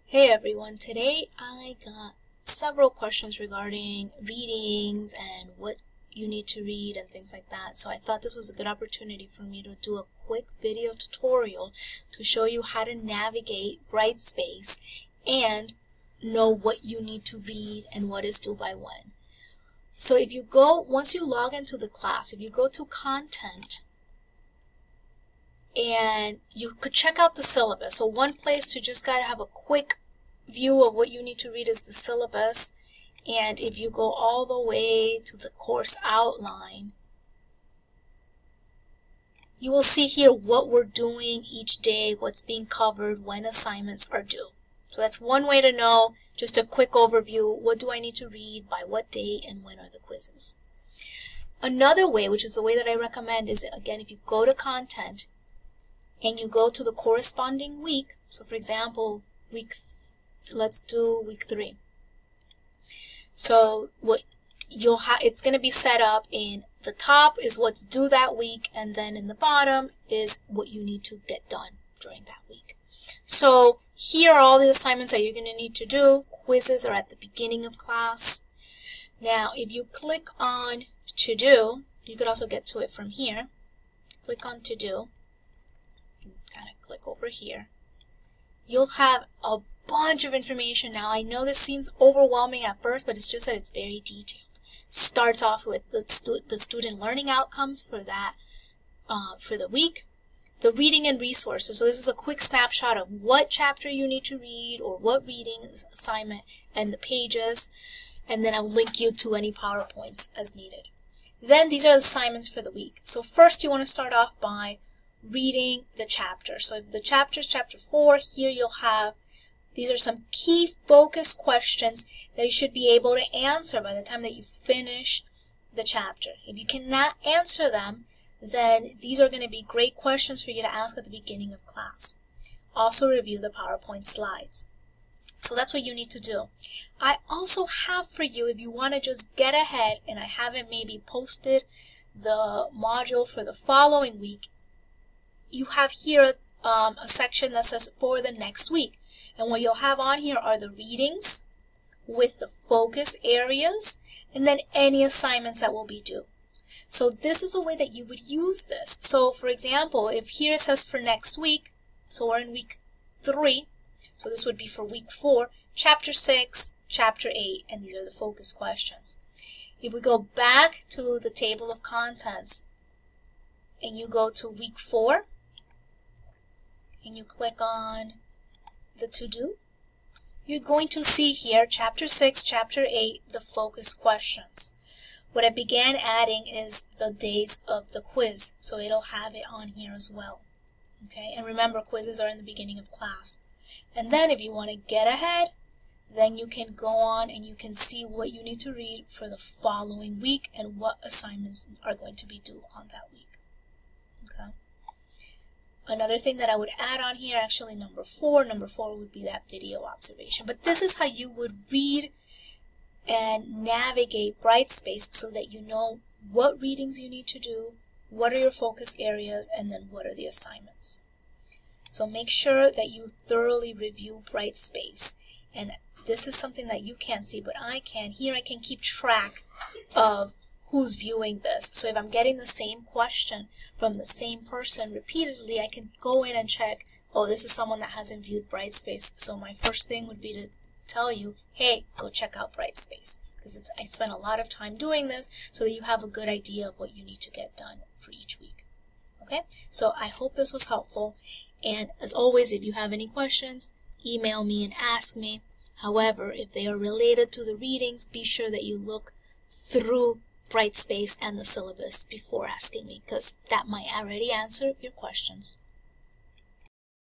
Hey everyone, today I got several questions regarding readings and what you need to read and things like that. So I thought this was a good opportunity for me to do a quick video tutorial to show you how to navigate Brightspace and know what you need to read and what is due by when. So if you go, once you log into the class, if you go to content, and you could check out the syllabus. So one place to just gotta have a quick view of what you need to read is the syllabus. And if you go all the way to the course outline, you will see here what we're doing each day, what's being covered, when assignments are due. So that's one way to know, just a quick overview, what do I need to read, by what date, and when are the quizzes. Another way, which is the way that I recommend, is again, if you go to content, and you go to the corresponding week. So for example, let's do week 3. So what you'll have, it's going to be set up in the top is what's due that week, and then in the bottom is what you need to get done during that week. So here are all the assignments that you're going to need to do. Quizzes are at the beginning of class. Now if you click on to do, you could also get to it from here. Click on to do. Kind of click over here. You'll have a bunch of information. Now I know this seems overwhelming at first, but it's just that it's very detailed. Starts off with the student learning outcomes for that for the week, the reading and resources. So this is a quick snapshot of what chapter you need to read or what reading assignment and the pages, and then I'll link you to any PowerPoints as needed. Then these are the assignments for the week. So first you want to start off by reading the chapter. So if the chapter is chapter 4, here you'll have, these are some key focus questions that you should be able to answer by the time that you finish the chapter. If you cannot answer them, then these are going to be great questions for you to ask at the beginning of class. Also review the PowerPoint slides. So that's what you need to do. I also have for you, if you want to just get ahead, and I haven't maybe posted the module for the following week, you have here a section that says for the next week. And what you'll have on here are the readings with the focus areas and then any assignments that will be due. So this is a way that you would use this. So for example, if here it says for next week, so we're in week 3, so this would be for week 4, chapter 6, chapter 8, and these are the focus questions. If we go back to the table of contents and you go to week 4, and you click on the to-do, you're going to see here chapter 6, chapter 8, the focus questions. What I began adding is the days of the quiz, so it'll have it on here as well. Okay, and remember, quizzes are in the beginning of class. And then if you want to get ahead, then you can go on and you can see what you need to read for the following week and what assignments are going to be due on that week. Okay. Another thing that I would add on here, actually number 4 would be that video observation. But this is how you would read and navigate Brightspace so that you know what readings you need to do, what are your focus areas, and then what are the assignments. So make sure that you thoroughly review Brightspace. And this is something that you can't see, but I can. Here I can keep track of who's viewing this. So if I'm getting the same question from the same person repeatedly, I can go in and check, oh, this is someone that hasn't viewed Brightspace. So my first thing would be to tell you, hey, go check out Brightspace. Because I spent a lot of time doing this so that you have a good idea of what you need to get done for each week. Okay, so I hope this was helpful. And as always, if you have any questions, email me and ask me. However, if they are related to the readings, be sure that you look through Brightspace and the syllabus before asking me, because that might already answer your questions.